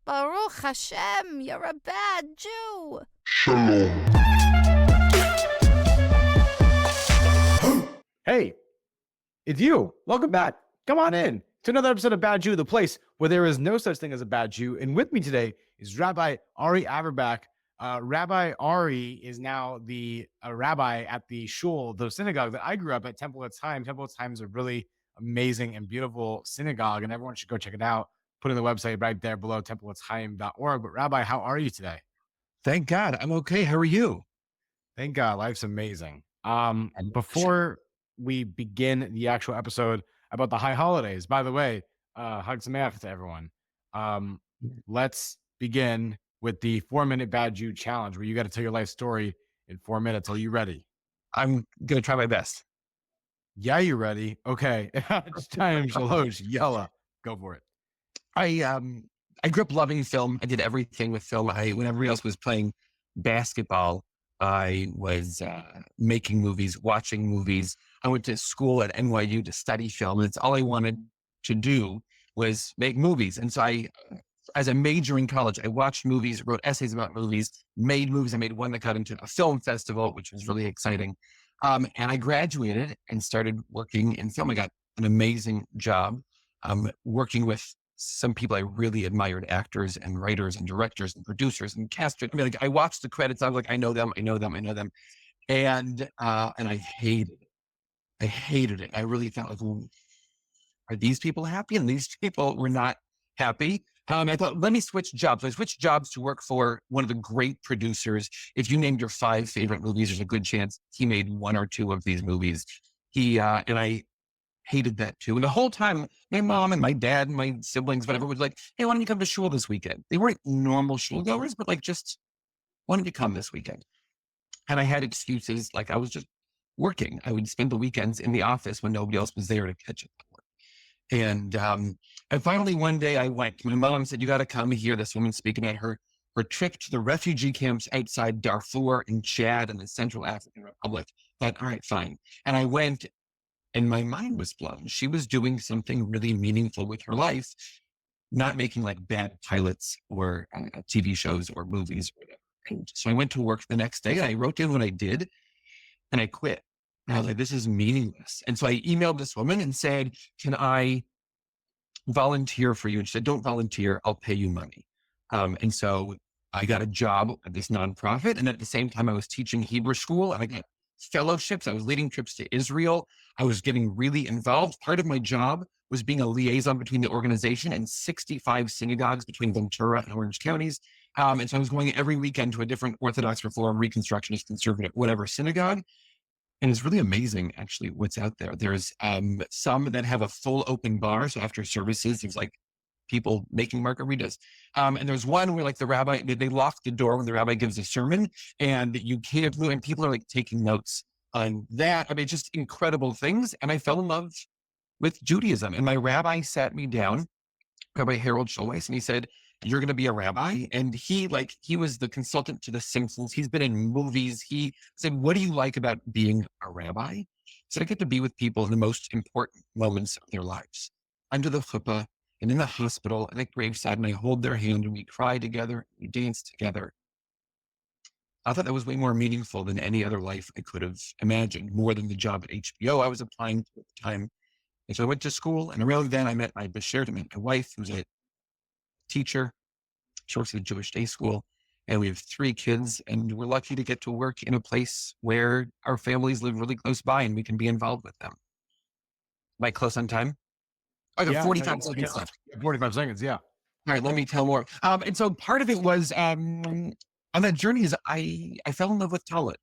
Baruch Hashem, you're a bad Jew. Shalom. Hey, it's you. Welcome back. Come on in to another episode of Bad Jew, the place where there is no such thing as a bad Jew. And with me today is Rabbi Ari Averbach. Rabbi Ari is now the rabbi at the shul, the synagogue that I grew up at, Temple Time. Temple Time is a really amazing and beautiful synagogue, and everyone should go check it out. Putting the website right there below, templetime.org. But Rabbi, how are you today? Thank God. I'm okay. How are you? Thank God. Life's amazing. Before we begin the actual episode about the high holidays, by the way, Chag Sameach to everyone. Let's begin with the 4-minute Bad Jew challenge, where you got to tell your life story in 4 minutes. Are you ready? I'm going to try my best. Yeah, you ready? Okay. It's time, Shalosh, Yalla. Go for it. I grew up loving film. I did everything with film. When everybody else was playing basketball, I was making movies, watching movies. I went to school at NYU to study film. And it's all I wanted to do was make movies. And so as a major in college, I watched movies, wrote essays about movies, made movies. I made one that got into a film festival, which was really exciting. And I graduated and started working in film. I got an amazing job working with some people I really admired, actors and writers and directors and producers and casters. I mean, like, I watched the credits. I was like, I know them. And I hated it. I hated it. I really felt like, are these people happy? And these people were not happy. I thought, let me switch jobs. I switched jobs to work for one of the great producers. If you named your 5 favorite movies, there's a good chance he made 1 or 2 of these movies. And I hated that too. And the whole time, my mom and my dad and my siblings, whatever, was like, hey, why don't you come to shul this weekend? They weren't normal shul goers, but like, just why don't you come this weekend? And I had excuses, like I was just working. I would spend the weekends in the office when nobody else was there to catch up. And finally one day I went. My mom said, you got to come hear this woman speak about her trip to the refugee camps outside Darfur and Chad and the Central African Republic. I thought, all right, fine. And I went, and my mind was blown. She was doing something really meaningful with her life, not making like bad pilots or TV shows or movies or whatever. And so I went to work the next day and I wrote down what I did and I quit. And I was like, this is meaningless. And so I emailed this woman and said, can I volunteer for you? And she said, don't volunteer, I'll pay you money. And so I got a job at this nonprofit. And at the same time, I was teaching Hebrew school and I got fellowships. I was leading trips to Israel. I was getting really involved. Part of my job was being a liaison between the organization and 65 synagogues between Ventura and Orange counties. And so I was going every weekend to a different Orthodox, Reform, Reconstructionist, Conservative, whatever synagogue. And it's really amazing, actually, what's out there. There's some that have a full open bar. So after services, there's like people making margaritas. And there's one where like the rabbi, they lock the door when the rabbi gives a sermon and you can't move, and people are like taking notes on that. I mean, just incredible things. And I fell in love with Judaism. And my rabbi sat me down, Rabbi Harold Schulweis, and he said, you're going to be a rabbi. And he was the consultant to the Simpsons. He's been in movies. He said, what do you like about being a rabbi? He said, I get to be with people in the most important moments of their lives, under the chuppah and in the hospital and at graveside. And I hold their hand and we cry together, we dance together. I thought that was way more meaningful than any other life I could have imagined, more than the job at HBO I was applying to at the time. And so I went to school, and around then I met my Bashert, I met my wife, who's a teacher. She works at a Jewish day school, and we have 3 kids, and we're lucky to get to work in a place where our families live really close by and we can be involved with them. Am I close on time? I got 45 seconds left. 45 seconds, yeah. All right, let me tell more. And so part of it was on that journey is I fell in love with Talmud.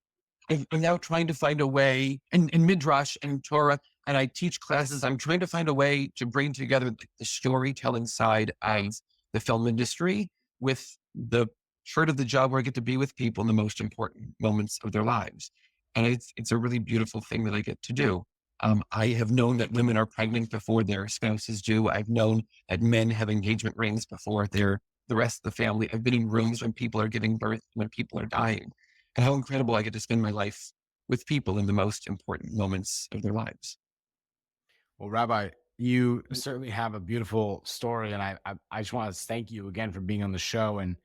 I'm now trying to find a way, and Midrash and Torah, and I teach classes. I'm trying to find a way to bring together the storytelling side of the film industry with the part of the job where I get to be with people in the most important moments of their lives. And it's a really beautiful thing that I get to do. I have known that women are pregnant before their spouses do. I've known that men have engagement rings before the rest of the family. I've been in rooms when people are giving birth, when people are dying, and how incredible I get to spend my life with people in the most important moments of their lives. Well, Rabbi, You certainly have a beautiful story, and I just want to thank you again for being on the show, and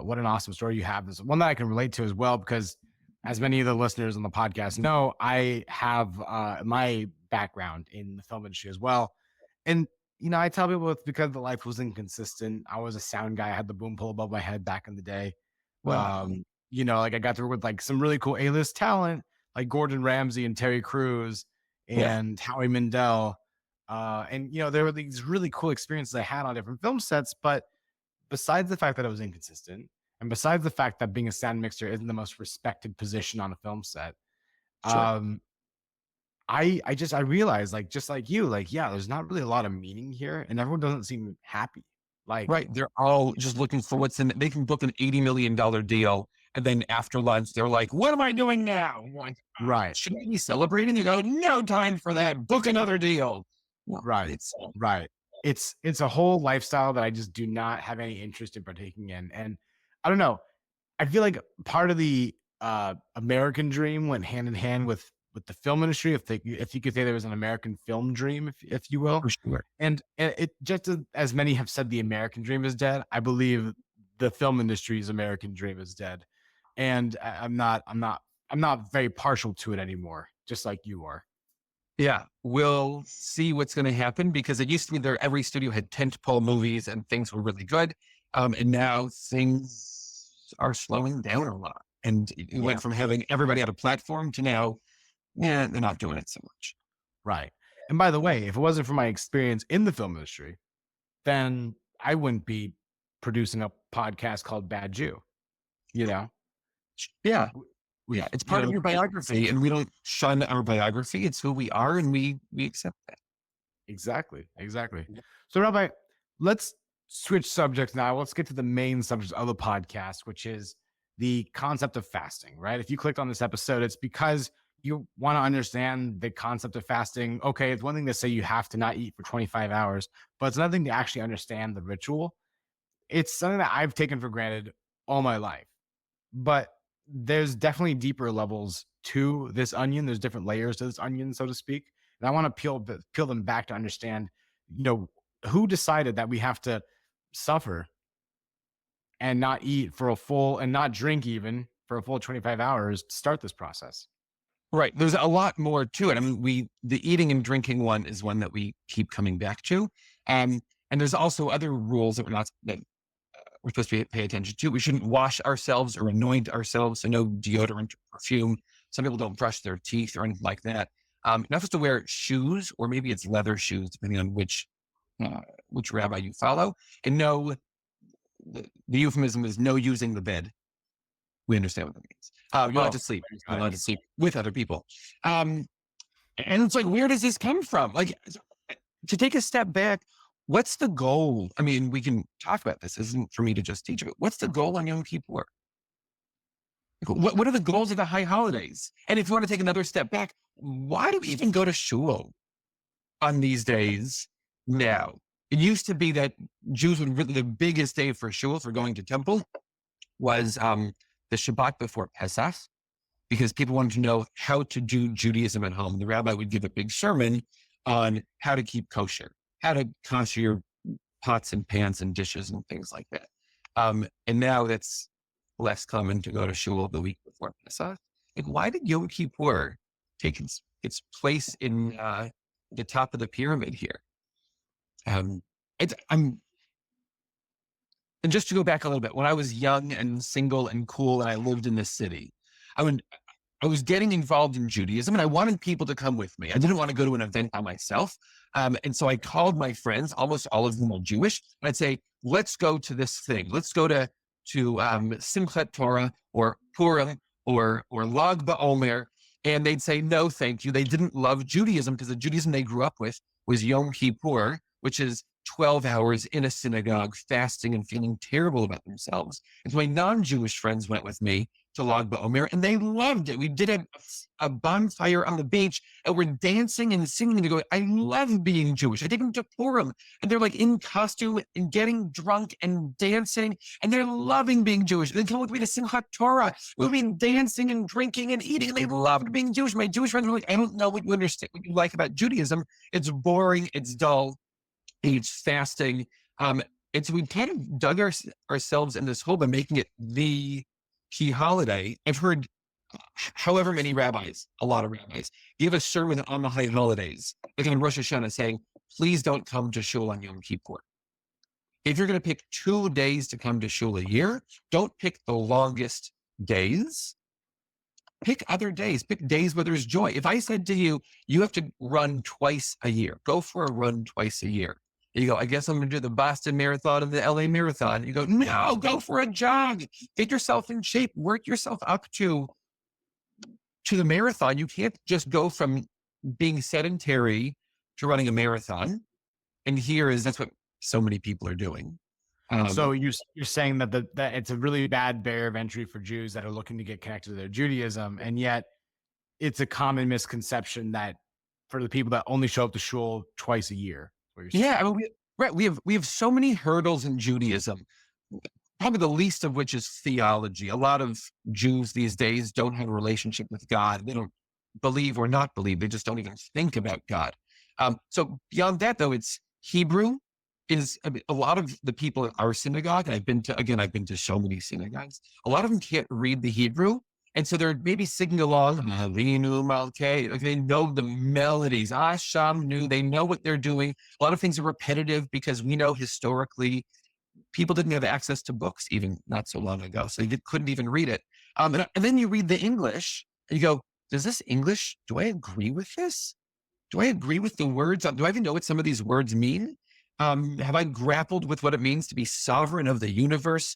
what an awesome story you have. This one that I can relate to as well, because as many of the listeners on the podcast know, I have my background in the film industry as well, and I tell people it's because the life was inconsistent. I was a sound guy. I had the boom pole above my head back in the day. Wow. Like I got to work with like some really cool A-list talent, like Gordon Ramsay and Terry Crews Yeah. and Howie Mandel. There were these really cool experiences I had on different film sets. But besides the fact that it was inconsistent, and besides the fact that being a sound mixer isn't the most respected position on a film set, Sure. um, I realized, like, just like you, like, yeah, there's not really a lot of meaning here, and everyone doesn't seem happy. Like, Right. They're all just looking for what's in it. They can book an $80 million deal. And then after lunch, they're like, what am I doing now? I'm like, right, should we be celebrating? You go, no time for that. Book another deal. Well, right, it's right. It's a whole lifestyle that I just do not have any interest in partaking in, and I don't know. I feel like part of the American dream went hand in hand with the film industry, if you could say there was an American film dream, if you will. for sure. And it just as many have said the American dream is dead, I believe the film industry's American dream is dead. And I'm not very partial to it anymore, just like you are. Yeah, we'll see what's going to happen because it used to be there. Every studio had tentpole movies and things were really good. And now things are slowing down a lot. And it Yeah. went from having everybody at a platform to now, yeah, they're not doing it so much. Right. And by the way, if it wasn't for my experience in the film industry, then I wouldn't be producing a podcast called Bad Jew. You know, Yeah. we, Yeah. It's part of your biography and we don't shun our biography. It's who we are and we accept that. Exactly. So, Rabbi, let's switch subjects now. Let's get to the main subject of the podcast, which is the concept of fasting, right? If you clicked on this episode, it's because you want to understand the concept of fasting. Okay, it's one thing to say you have to not eat for 25 hours, but it's another thing to actually understand the ritual. It's something that I've taken for granted all my life, but there's definitely deeper levels to this onion. There's different layers to this onion, so to speak. And I want to peel them back to understand, who decided that we have to suffer and not eat for a full and not drink even for a full 25 hours to start this process. Right. There's a lot more to it. I mean, the eating and drinking one is one that we keep coming back to. And there's also other rules that we're supposed to pay attention to. We shouldn't wash ourselves or anoint ourselves. So no deodorant or perfume. Some people don't brush their teeth or anything like that. Not supposed to wear shoes, or maybe it's leather shoes, depending on which rabbi you follow. And no, the euphemism is no using the bed. We understand what that means. You're allowed to sleep. You're allowed to sleep with other people. And it's like, where does this come from? Like, to take a step back, what's the goal? I mean, we can talk about this. This isn't for me to just teach it. What's the goal on Yom Kippur? What are the goals of the high holidays? And if you want to take another step back, why do we even go to shul on these days now? It used to be that Jews would really, the biggest day for shul, for going to temple, was the Shabbat before Pesach, because people wanted to know how to do Judaism at home. The rabbi would give a big sermon on how to keep kosher, how to kosher your pots and pans and dishes and things like that. And now that's less common to go to shul the week before Pesach. Like, why did Yom Kippur take its place in the top of the pyramid here? And just to go back a little bit, when I was young and single and cool and I lived in this city, I was getting involved in Judaism and I wanted people to come with me. I didn't want to go to an event by myself. And so I called my friends, almost all of them are Jewish, and I'd say, let's go to this thing. Let's go to Simchat Torah or Purim or Lag BaOmer. And they'd say, no, thank you. They didn't love Judaism because the Judaism they grew up with was Yom Kippur, which is 12 hours in a synagogue, fasting and feeling terrible about themselves. And so my non-Jewish friends went with me to Lag BaOmer, and they loved it. We did a bonfire on the beach, and we're dancing and singing and going, I love being Jewish. I take them to Purim, and they're like in costume and getting drunk and dancing, and they're loving being Jewish. They come with me to Simchat Torah. We've been dancing and drinking and eating, and they loved being Jewish. My Jewish friends were like, I don't know what you understand, what you like about Judaism. It's boring, it's dull, it's fasting. We kind of dug ourselves in this hole by making it the key holiday. I've heard however many rabbis, a lot of rabbis, give a sermon on the high holidays, like on Rosh Hashanah, saying, please don't come to shul on Yom Kippur. If you're going to pick 2 days to come to shul a year, don't pick the longest days. Pick other days. Pick days where there's joy. If I said to you, you have to run twice a year, go for a run twice a year. You go, I guess I'm going to do the Boston Marathon and the LA Marathon. You go, no, go for a jog. Get yourself in shape. Work yourself up to the marathon. You can't just go from being sedentary to running a marathon. And that's what so many people are doing. So you're saying that that it's a really bad barrier of entry for Jews that are looking to get connected to their Judaism, and yet it's a common misconception that for the people that only show up to shul twice a year. Yeah, I mean, we have so many hurdles in Judaism. Probably the least of which is theology. A lot of Jews these days don't have a relationship with God. They don't believe or not believe. They just don't even think about God. So beyond that, though, it's Hebrew. A lot of the people at our synagogue, and I've been to so many synagogues, a lot of them can't read the Hebrew. And so they're maybe singing along, Avinu Malkei, like they know the melodies, Ashamnu, they know what they're doing. A lot of things are repetitive because we know historically people didn't have access to books even not so long ago. So they couldn't even read it. And then you read the English and you go, does this English, do I agree with this? Do I agree with the words? Do I even know what some of these words mean? Have I grappled with what it means to be sovereign of the universe?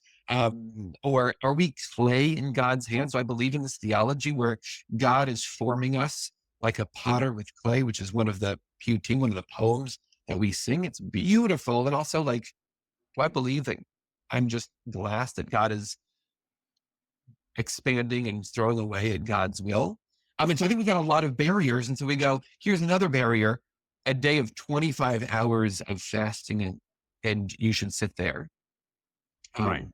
Or are we clay in God's hands? So I believe in this theology where God is forming us like a potter with clay, which is one of the poems that we sing. It's beautiful. And also, like, do I believe that I'm just glass that God is expanding and throwing away at God's will? And so I think we've got a lot of barriers. And so we go, here's another barrier, a day of 25 hours of fasting, and you should sit there. Right.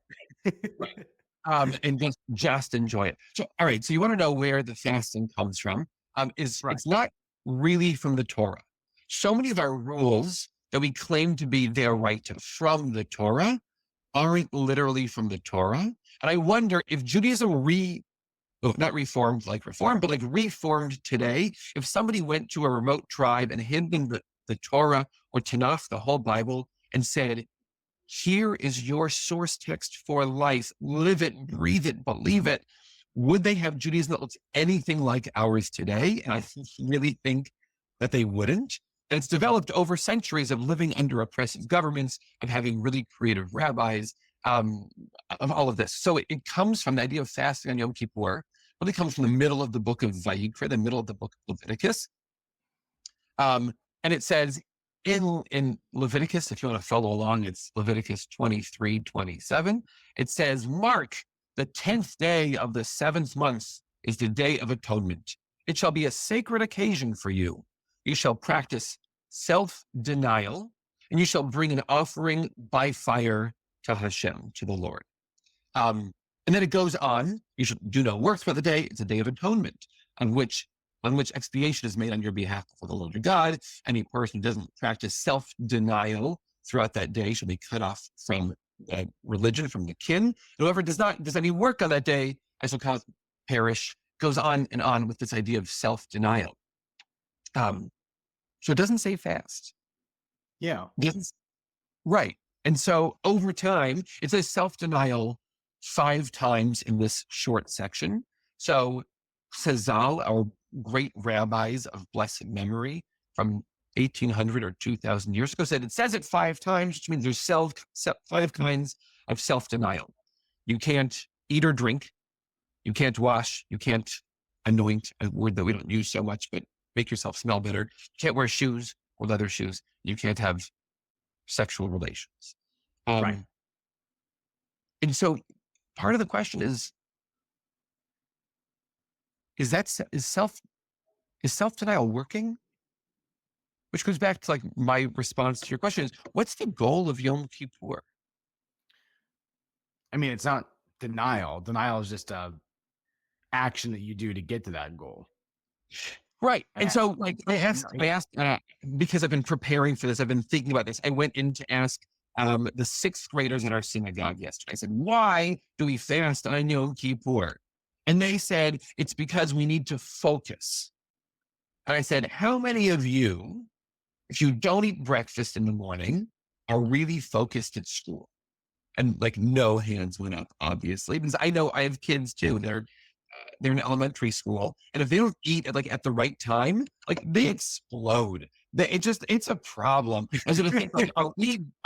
And just enjoy it. So, all right. So you want to know where the fasting comes from? It's not really from the Torah. So many of our rules that we claim to be their right from the Torah aren't literally from the Torah. And I wonder if Judaism not reformed like reform, but like reformed today, if somebody went to a remote tribe and handed them the Torah or Tanakh, the whole Bible, and said, here is your source text for life, live it, breathe it, believe it, would they have Judaism that looks anything like ours today? And I really think that they wouldn't. And it's developed over centuries of living under oppressive governments, of having really creative rabbis, of all of this. So it comes from the idea of fasting on Yom Kippur. Really comes from the middle of the book of Vayikra, the middle of the book of Leviticus. And it says in Leviticus, if you want to follow along, it's Leviticus 23:27. It says, mark the 10th day of the 7th month is the day of atonement. It shall be a sacred occasion for you. You shall practice self-denial, and you shall bring an offering by fire to Hashem, to the Lord. And then it goes on, you should do no work for the day. It's a day of atonement on which expiation is made on your behalf before the Lord your God. Any person who doesn't practice self-denial throughout that day should be cut off from religion, from the kin. And whoever does any work on that day, I shall cause perish. Goes on and on with this idea of self-denial. So it doesn't say fast. Yeah. Right. And so over time, it says self-denial 5 times in this short section. So Chazal, our great rabbis of blessed memory from 1800 or 2000 years ago, said it says it 5 times, which means there's 5 kinds of self-denial. You can't eat or drink. You can't wash. You can't anoint, a word that we don't use so much, but make yourself smell better. You can't wear shoes or leather shoes. You can't have sexual relations. Right. And so part of the question is, is self-denial working? Which goes back to like my response to your question is, what's the goal of Yom Kippur? I mean, it's not denial. Denial is just a action that you do to get to that goal. Right. And so like I asked because I've been preparing for this, I've been thinking about this. I went in to ask the sixth graders in our synagogue yesterday. I said, why do we fast on Yom Kippur? And they said, it's because we need to focus. And I said, how many of you, if you don't eat breakfast in the morning, are really focused at school? And like no hands went up, obviously, because I know I have kids too. They're in elementary school, and if they don't eat at the right time, like they explode. It's a problem. I was going to think, like, are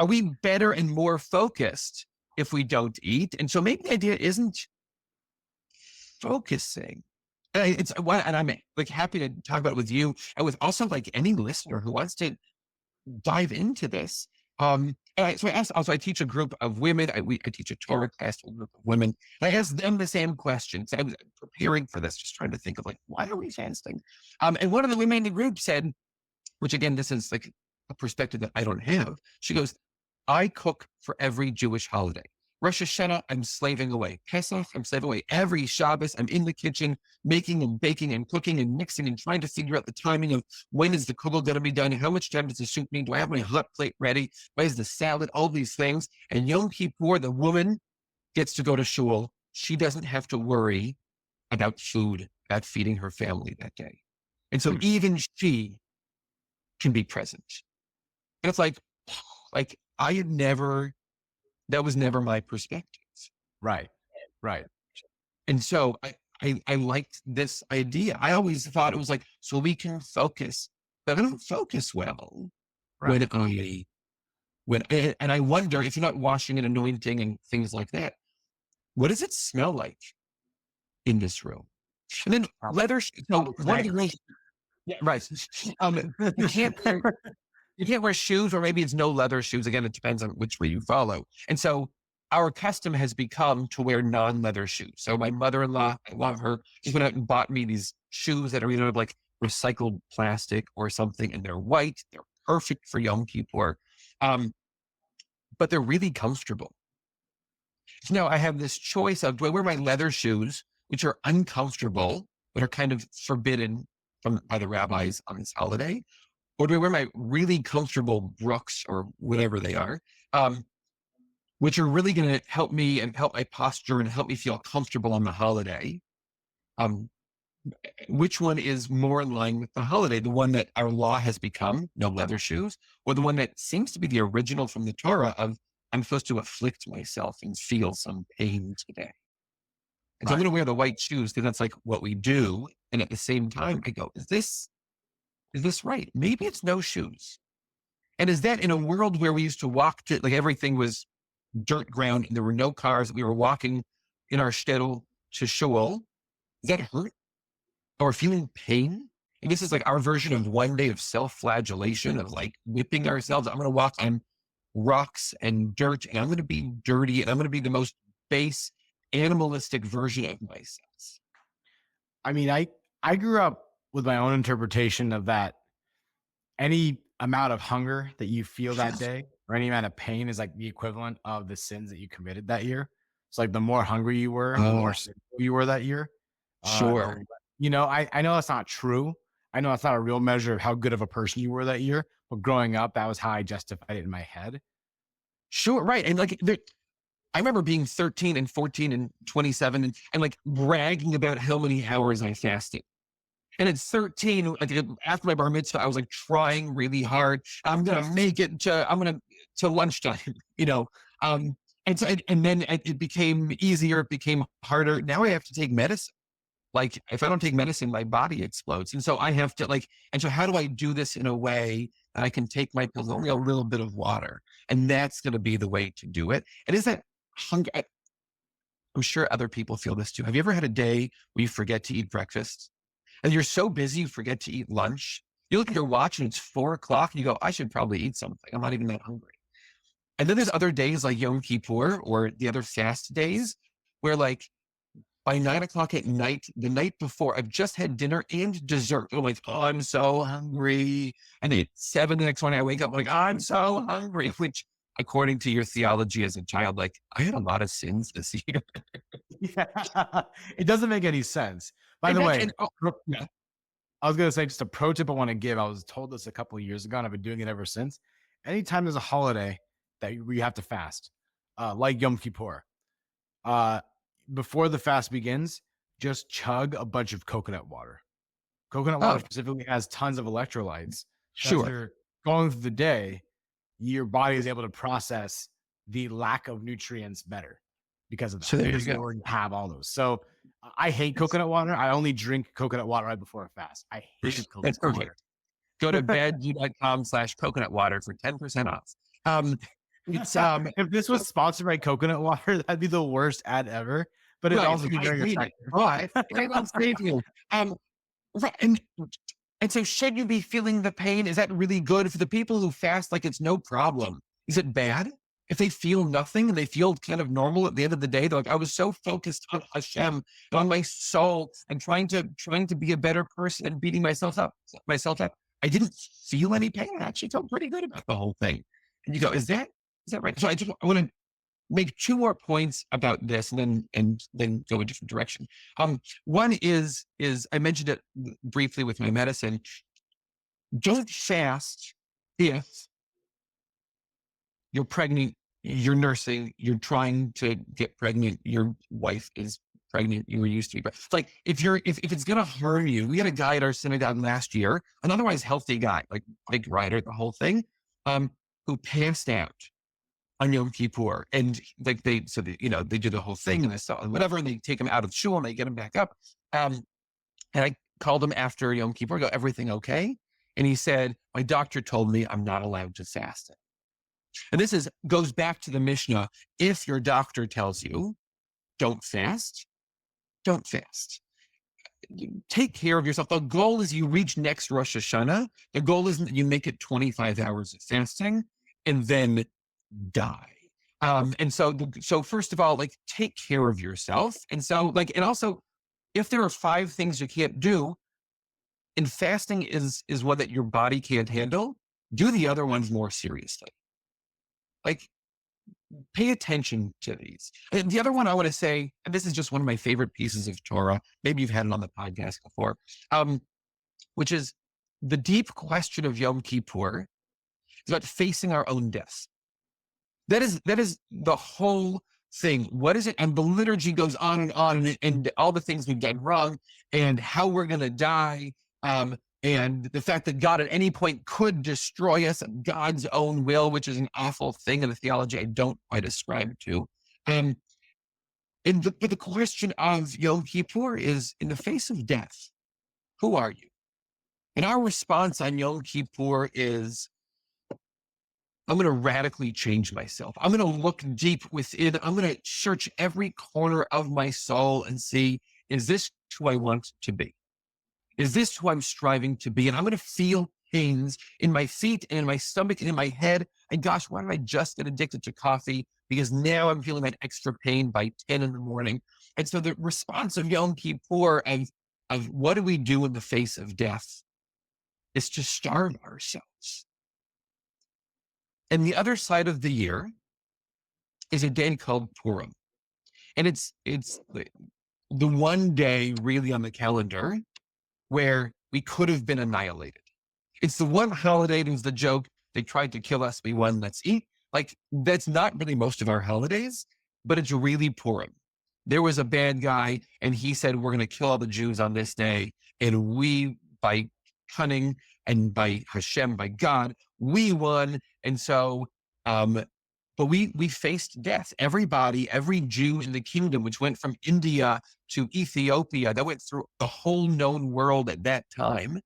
we better and more focused if we don't eat? And so maybe the idea isn't focusing. And I'm like happy to talk about it with you and with also like any listener who wants to dive into this. So I asked, also I teach a group of women. I teach a Torah class to a group of women. And I asked them the same questions. I was preparing for this, just trying to think of like, why are we fasting? And one of the women in the group said, which again, this is like a perspective that I don't have. She goes, I cook for every Jewish holiday. Rosh Hashanah, I'm slaving away. Pesach, I'm slaving away. Every Shabbos, I'm in the kitchen, making and baking and cooking and mixing and trying to figure out the timing of when is the kugel going to be done? How much time does the soup need? Do I have my hot plate ready? Why is the salad? All these things. And Yom Kippur, the woman gets to go to shul. She doesn't have to worry about food, about feeding her family that day. And so even she can be present. And it's like I had never, that was never my perspective. Right. And so I liked this idea. I always thought it was like, so we can focus, but I don't focus well Right. and I wonder if you're not washing and anointing and things like that, what does it smell like in this room? And then leather. So one of the things, yeah, right. You can't wear shoes, or maybe it's no leather shoes. Again, it depends on which way you follow. And so our custom has become to wear non-leather shoes. So my mother-in-law, I love her, she went out and bought me these shoes that are either like recycled plastic or something, and they're white. They're perfect for Yom Kippur. But they're really comfortable. So now I have this choice of, do I wear my leather shoes, which are uncomfortable, but are kind of forbidden by the rabbis on this holiday? Or do I wear my really comfortable Brooks or whatever they are, which are really going to help me and help my posture and help me feel comfortable on the holiday? Which one is more in line with the holiday? The one that our law has become, no leather shoes, or the one that seems to be the original from the Torah of, I'm supposed to afflict myself and feel some pain today. And so I'm going to wear the white shoes because that's like what we do. And at the same time, I go, is this right? Maybe it's no shoes. And is that in a world where we used to walk to, like everything was dirt ground and there were no cars, we were walking in our shtetl to shul, does that hurt? Or feeling pain? And this is like our version of one day of self-flagellation, of like whipping ourselves. I'm going to walk on rocks and dirt, and I'm going to be dirty, and I'm going to be the most base animalistic version of myself. I mean, I grew up with my own interpretation of that. Any amount of hunger that you feel that day or any amount of pain is like the equivalent of the sins that you committed that year. It's like the more hungry you were, the more sinful you were that year. Sure. You know, I know that's not true. I know that's not a real measure of how good of a person you were that year, but growing up, that was how I justified it in my head. Sure. Right. And like, I remember being 13 and 14 and 27 and like bragging about how many hours I fasted. And at 13, like after my bar mitzvah, I was like trying really hard. I'm going to make it to lunchtime, you know? And then it became easier. It became harder. Now I have to take medicine. Like if I don't take medicine, my body explodes. And so I have to and so how do I do this in a way that I can take my pills, only a little bit of water? And that's going to be the way to do it. And is that hunger? I'm sure other people feel this too. Have you ever had a day where you forget to eat breakfast? And you're so busy, you forget to eat lunch. You look at your watch and it's 4:00 and you go, I should probably eat something. I'm not even that hungry. And then there's other days like Yom Kippur or the other fast days where like by 9 o'clock at night, the night before, I've just had dinner and dessert. I'm like, oh, I'm so hungry. And at 7 the next morning, I wake up like, I'm so hungry, which according to your theology as a child, like I had a lot of sins this year. Yeah. It doesn't make any sense. By the way, Yeah. I was going to say just a pro tip I want to give. I was told this a couple of years ago, and I've been doing it ever since. Anytime there's a holiday that you have to fast, like Yom Kippur, before the fast begins, just chug a bunch of coconut water. Coconut water specifically has tons of electrolytes. So as you're going through the day, your body is able to process the lack of nutrients better because of that. So there you You go. already have all those. So I hate coconut water. I only drink coconut water right before a fast. I hate That's coconut perfect. water. Go to badview.com/coconut water for 10% off. It's If this was sponsored by coconut water, that'd be the worst ad ever. But it'd also be very effective. Right. I love save you. Right. And so should you be feeling the pain? Is that really good for the people who fast? Like it's no problem. Is it bad? If they feel nothing and they feel kind of normal at the end of the day, they're like, I was so focused on Hashem and on my soul and trying to be a better person and beating myself up. I didn't feel any pain. I actually felt pretty good about the whole thing. And you go, is that right? So I want to make two more points about this and then go a different direction. One is I mentioned it briefly with my medicine. Don't fast if you're pregnant, you're nursing, you're trying to get pregnant, your wife is pregnant, you were used to be. It's like if it's gonna harm you, we had a guy at our synagogue last year, an otherwise healthy guy, like bike rider, the whole thing, who passed out on Yom Kippur. And like they do the whole thing and whatever, and they take him out of shul and they get him back up. And I called him after Yom Kippur, I go, everything okay? And he said, my doctor told me I'm not allowed to fast it. And this goes back to the Mishnah. If your doctor tells you, don't fast, don't fast. Take care of yourself. The goal is you reach next Rosh Hashanah. The goal isn't that you make it 25 hours of fasting and then die. And so first of all, like take care of yourself. And so and also if there are 5 things you can't do, and fasting is one that your body can't handle, do the other ones more seriously. Like, pay attention to these. And the other one I want to say, and this is just one of my favorite pieces of Torah, maybe you've had it on the podcast before, which is the deep question of Yom Kippur is about facing our own death. That is the whole thing. What is it? And the liturgy goes on and all the things we've done wrong and how we're going to die. And the fact that God at any point could destroy us at God's own will, which is an awful thing in the theology I don't quite ascribe to. But the question of Yom Kippur is, in the face of death, who are you? And our response on Yom Kippur is, I'm going to radically change myself. I'm going to look deep within. I'm going to search every corner of my soul and see, is this who I want to be? Is this who I'm striving to be? And I'm going to feel pains in my feet and in my stomach and in my head. And gosh, why did I just get addicted to coffee? Because now I'm feeling that extra pain by 10 in the morning. And so the response of Yom Kippur of what do we do in the face of death is to starve ourselves. And the other side of the year is a day called Purim. And it's the one day really on the calendar where we could have been annihilated. It's the one holiday, it was the joke, they tried to kill us, we won, let's eat. Like, that's not really most of our holidays, but it's really Purim. There was a bad guy, and he said, we're going to kill all the Jews on this day. And we, by cunning and by Hashem, by God, we won. And so, but we faced death. Everybody, every Jew in the kingdom, which went from India to Ethiopia, that went through the whole known world at that time,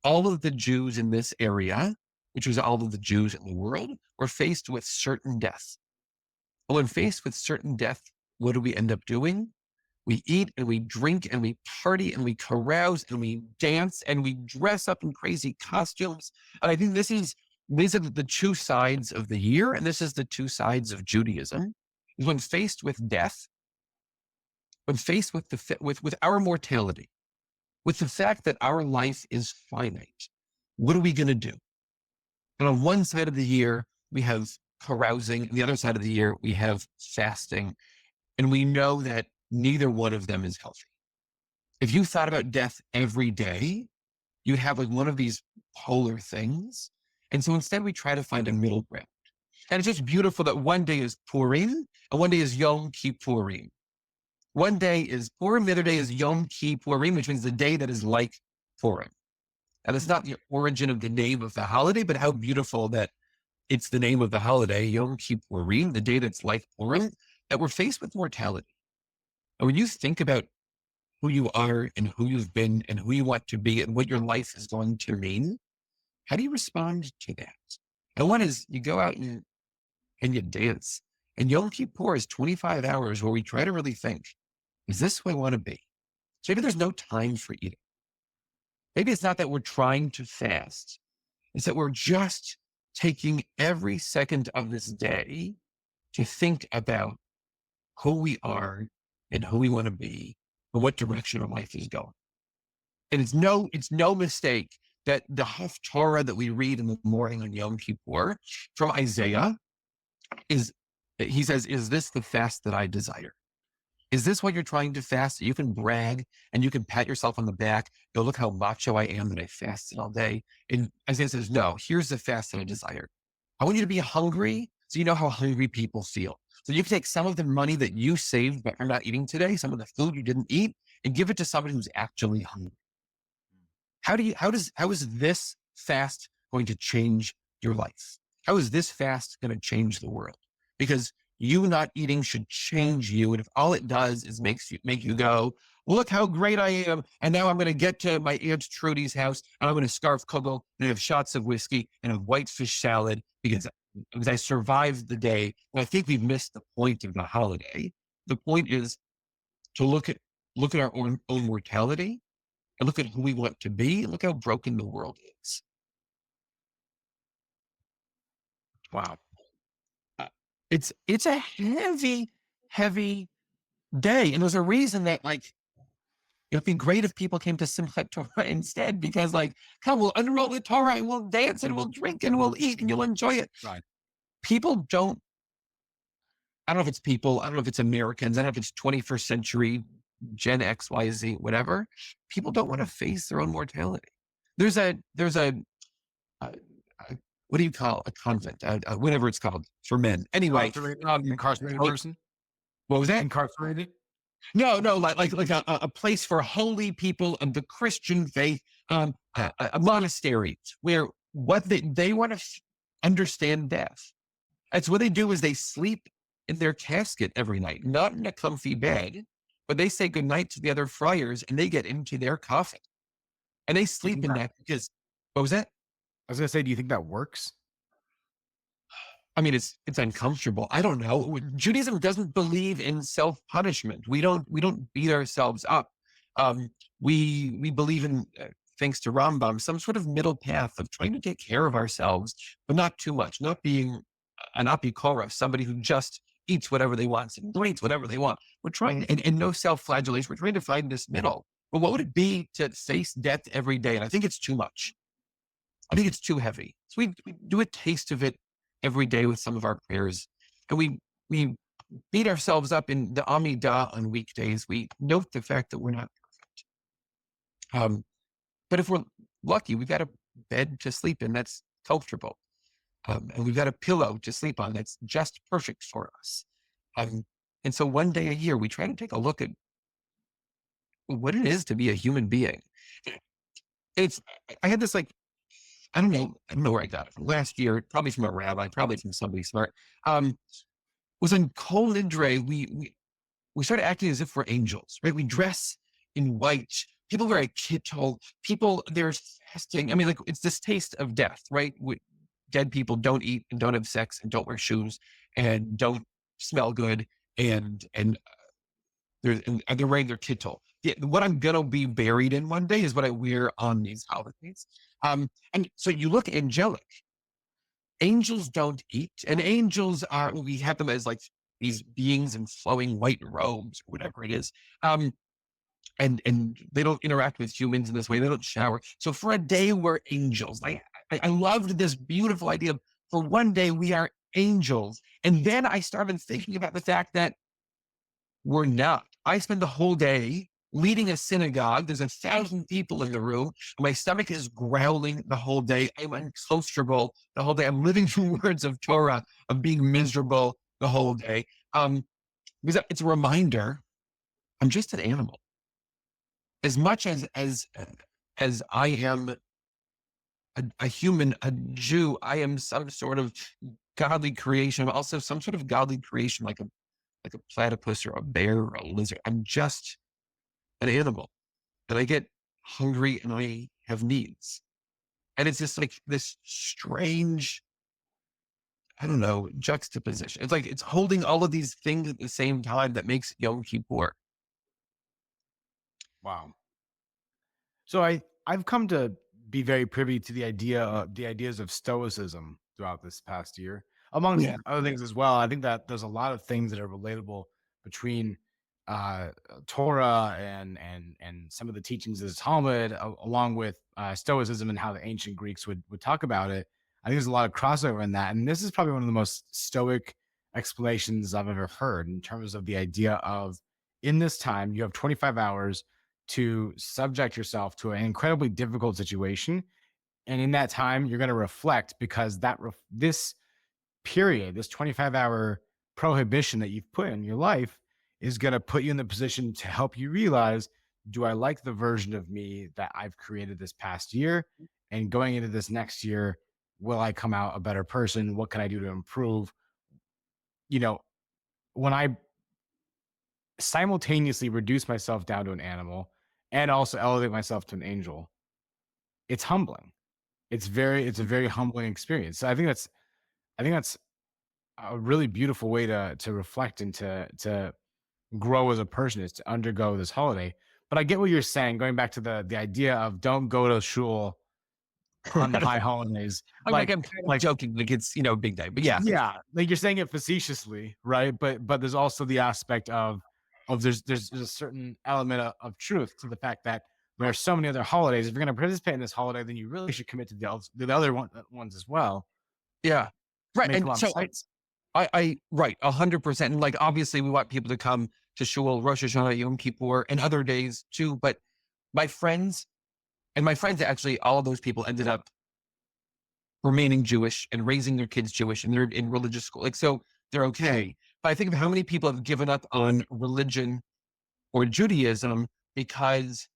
all of the Jews in this area, which was all of the Jews in the world, were faced with certain death. Well, when faced with certain death, what do we end up doing? We eat and we drink and we party and we carouse and we dance and we dress up in crazy costumes. And I think these are the two sides of the year, and this is the two sides of Judaism. Is when faced with death, when faced with with our mortality, with the fact that our life is finite, what are we going to do? And on one side of the year, we have carousing. And the other side of the year, we have fasting. And we know that neither one of them is healthy. If you thought about death every day, you'd have like one of these polar things. And so instead we try to find a middle ground. And it's just beautiful that one day is Purim and one day is Yom Kippurim. One day is Purim, the other day is Yom Kippurim, which means the day that is like Purim. And it's not the origin of the name of the holiday, but how beautiful that it's the name of the holiday, Yom Kippurim, the day that's like Purim, that we're faced with mortality. And when you think about who you are and who you've been and who you want to be and what your life is going to mean, how do you respond to that? And one is you go out and you dance. And Yom Kippur is 25 hours where we try to really think, is this who I want to be? So maybe there's no time for eating. Maybe it's not that we're trying to fast. It's that we're just taking every second of this day to think about who we are and who we want to be and what direction our life is going. And it's no mistake that the Torah that we read in the morning on Yom Kippur from Isaiah he says, is this the fast that I desire? Is this what you're trying to fast? You can brag and you can pat yourself on the back. Go, look how macho I am that I fasted all day. And Isaiah says, no, here's the fast that I desire. I want you to be hungry so you know how hungry people feel. So you can take some of the money that you saved but are not eating today, some of the food you didn't eat, and give it to somebody who's actually hungry. How is this fast going to change your life? How is this fast going to change the world? Because you not eating should change you. And if all it does is make you go, look how great I am. And now I'm going to get to my Aunt Trudy's house and I'm going to scarf kugel and have shots of whiskey and a white fish salad because I survived the day. And I think we've missed the point of the holiday. The point is to look at our own mortality and look at who we want to be and look how broken the world is. Wow. It's a heavy, heavy day. And there's a reason that it'd be great if people came to Simchat Torah instead, because come, we'll unroll the Torah and we'll dance and we'll drink and we'll eat and you'll enjoy it. Right. People don't, I don't know if it's people, I don't know if it's Americans, I don't know if it's 21st century, Gen X, Y, Z, whatever. People don't want to face their own mortality. There's a what do you call a convent? Whatever it's called for men. Anyway, Incarcerated person. What was that? Incarcerated? No, like a place for holy people of the Christian faith, a monastery where what they want to understand death. That's what they do is they sleep in their casket every night, not in a comfy bed, but they say goodnight to the other friars and they get into their coffin and they sleep in that because, what was that? I was going to say, do you think that works? I mean, it's uncomfortable. I don't know. Judaism doesn't believe in self-punishment. We don't beat ourselves up. We believe in, thanks to Rambam, some sort of middle path of trying to take care of ourselves, but not too much, not being an apikora, somebody who just eats whatever they want and drinks whatever they want. We're trying, and no self-flagellation. We're trying to find this middle. But what would it be to face death every day? And I think it's too much. I think it's too heavy. So we do a taste of it every day with some of our prayers. And we beat ourselves up in the Amidah on weekdays. We note the fact that we're not perfect. But if we're lucky, we've got a bed to sleep in that's comfortable. And we've got a pillow to sleep on that's just perfect for us. And so one day a year, we try to take a look at what it is to be a human being. I had this I don't know where I got it from. Last year, probably from a rabbi, probably from somebody smart. Was in Kol Nidre, we started acting as if we're angels, right? We dress in white. People wear a kittel. People, they're fasting. I mean, it's this taste of death, right? Dead people don't eat and don't have sex and don't wear shoes and don't smell good and they're wearing their kittel. Yeah, what I'm going to be buried in one day is what I wear on these holidays. And so you look angelic. Angels don't eat, and angels we have them as these beings in flowing white robes, or whatever it is. And they don't interact with humans in this way. They don't shower. So for a day, we're angels. I loved this beautiful idea of, for one day, we are angels. And then I started thinking about the fact that we're not. I spend the whole day leading a synagogue. There's 1,000 people in the room. My stomach is growling the whole day. I'm uncomfortable the whole day. I'm living through words of Torah, of being miserable the whole day. Because it's a reminder, I'm just an animal. As much as I am a human, a Jew, I am some sort of godly creation. I'm also some sort of godly creation, like a platypus or a bear or a lizard. I'm just an animal, and I get hungry and I have needs. And it's just like this strange, I don't know, juxtaposition. It's like it's holding all of these things at the same time that makes Yom Kippur. Wow. So I've come to be very privy to the ideas of Stoicism throughout this past year, amongst other things as well. I think that there's a lot of things that are relatable between Torah and some of the teachings of the Talmud, along with Stoicism and how the ancient Greeks would talk about it. I think there's a lot of crossover in that, and this is probably one of the most Stoic explanations I've ever heard in terms of the idea of, in this time you have 25 hours to subject yourself to an incredibly difficult situation. And in that time, you're going to reflect, because this period, this 25-hour prohibition that you've put in your life is going to put you in the position to help you realize, do I like the version of me that I've created this past year? And going into this next year, will I come out a better person? What can I do to improve? When I simultaneously reduce myself down to an animal and also elevate myself to an angel, it's humbling. It's a very humbling experience. So I think that's a really beautiful way to reflect and to grow as a person, is to undergo this holiday. But I get what you're saying, going back to the idea of don't go to shul on the high holidays. I'm kind of joking, like it's, big day, but yeah. Yeah. Like, you're saying it facetiously, right? But there's also the aspect of there's a certain element of truth to the fact that there are so many other holidays. If you're going to participate in this holiday, then you really should commit to the other ones as well. Yeah. Right. And so I right, 100%. And like, obviously we want people to come to shul, Rosh Hashanah, Yom Kippur, and other days too. But my friends actually, all of those people ended up remaining Jewish and raising their kids Jewish, and they're in religious school. Like, so they're okay. But I think of how many people have given up on religion or Judaism because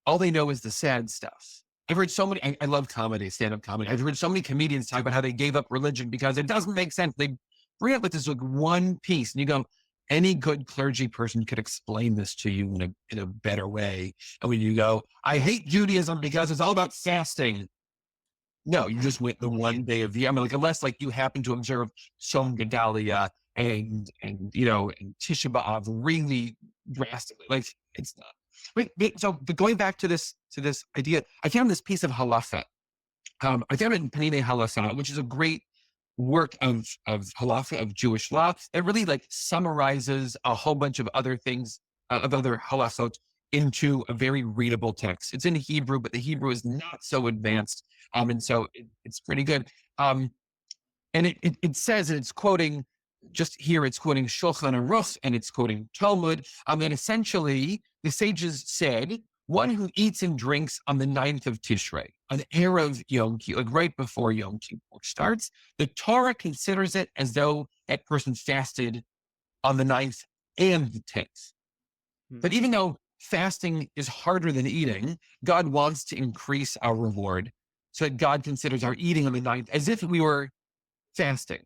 all they know is the sad stuff. I've heard so many, I love comedy, stand-up comedy. I've heard so many comedians talk about how they gave up religion because it doesn't make sense. They bring up like this like one piece, and you go, any good clergy person could explain this to you in a better way. And when you go, I hate Judaism because it's all about fasting. No, you just went the one day of the year. I mean, like, unless like you happen to observe Tzom Gedalia and Tisha B'Av really drastically, like it's not. But going back to this idea, I found this piece of halacha. I found it in Penine Halakha, which is a great work of halacha, of Jewish law. It really like summarizes a whole bunch of other things, of other halachot, into a very readable text. It's in Hebrew, but the Hebrew is not so advanced. And so it's pretty good. And it says, and it's quoting, just here it's quoting Shulchan Aruch, and it's quoting Talmud. And essentially the sages said, one who eats and drinks on the 9th of Tishrei, on Erev Yom Kippur, like right before Yom Kippur starts, the Torah considers it as though that person fasted on the 9th and the 10th. But even though fasting is harder than eating, God wants to increase our reward, so that God considers our eating on the 9th as if we were fasting.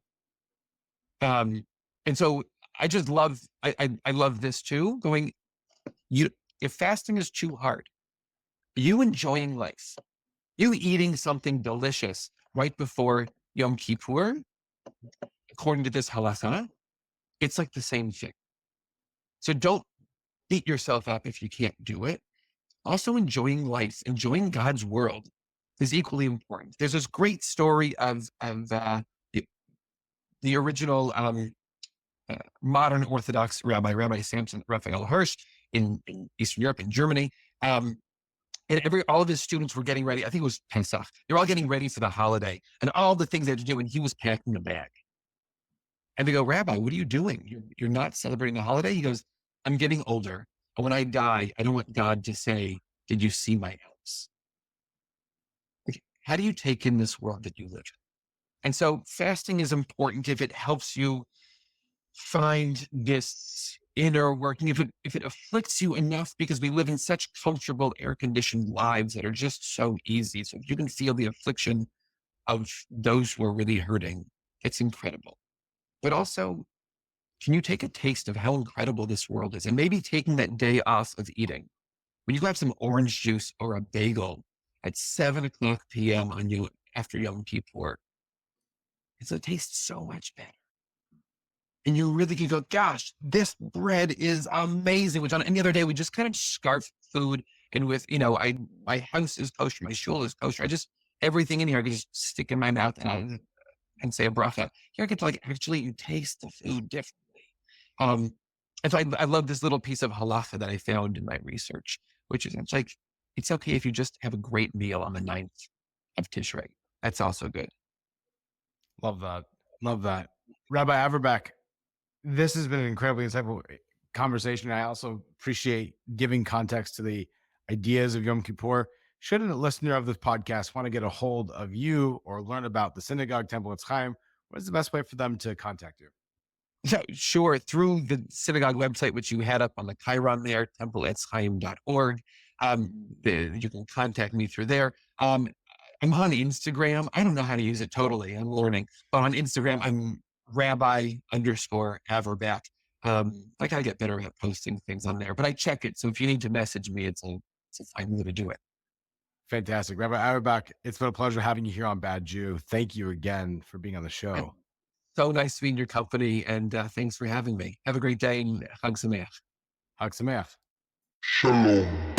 And so I just love, I love this too, going, if fasting is too hard, you enjoying life, you eating something delicious right before Yom Kippur, according to this halakha, it's like the same thing. So don't beat yourself up if you can't do it. Also, enjoying life, enjoying God's world is equally important. There's this great story of the original modern Orthodox rabbi, Rabbi Samson Raphael Hirsch in Eastern Europe, in Germany. And all of his students were getting ready. I think it was Pesach. They were all getting ready for the holiday and all the things they had to do. And he was packing a bag. And they go, Rabbi, what are you doing? You're not celebrating the holiday? He goes, I'm getting older. And when I die, I don't want God to say, did you see my house? Like, how do you take in this world that you live in? And so fasting is important if it helps you find this inner working, if it afflicts you enough, because we live in such comfortable, air-conditioned lives that are just so easy. So if you can feel the affliction of those who are really hurting, it's incredible. But also, can you take a taste of how incredible this world is? And maybe taking that day off of eating. When you have some orange juice or a bagel at 7:00 p.m. after Yom Kippur, it tastes so much better. And you really can go, gosh, this bread is amazing. Which on any other day, we just kind of scarf food. And with, my house is kosher, my shul is kosher. Everything in here, I can just stick in my mouth and say a bracha. Here I get to actually taste the food differently. And so I love this little piece of halacha that I found in my research, which is it's okay if you just have a great meal on the 9th of Tishrei. That's also good. Love that. Love that. Rabbi Averbach, this has been an incredibly insightful conversation. I also appreciate giving context to the ideas of Yom Kippur. Should a listener of this podcast want to get a hold of you or learn about the synagogue, Temple Etz Chaim, what is the best way for them to contact you? Yeah, sure. Through the synagogue website, which you had up on the Chiron there, templeetzchaim.org. You can contact me through there. I'm on Instagram. I don't know how to use it totally. I'm learning. But on Instagram, I'm Rabbi_Averbach. I gotta get better at posting things on there, but I check it. So if you need to message me, it's a fine way to do it. Fantastic. Rabbi Averbach, it's been a pleasure having you here on Bad Jew. Thank you again for being on the show. So nice to be in your company, and thanks for having me. Have a great day, and Chag Sameach. Chag Sameach. Shalom.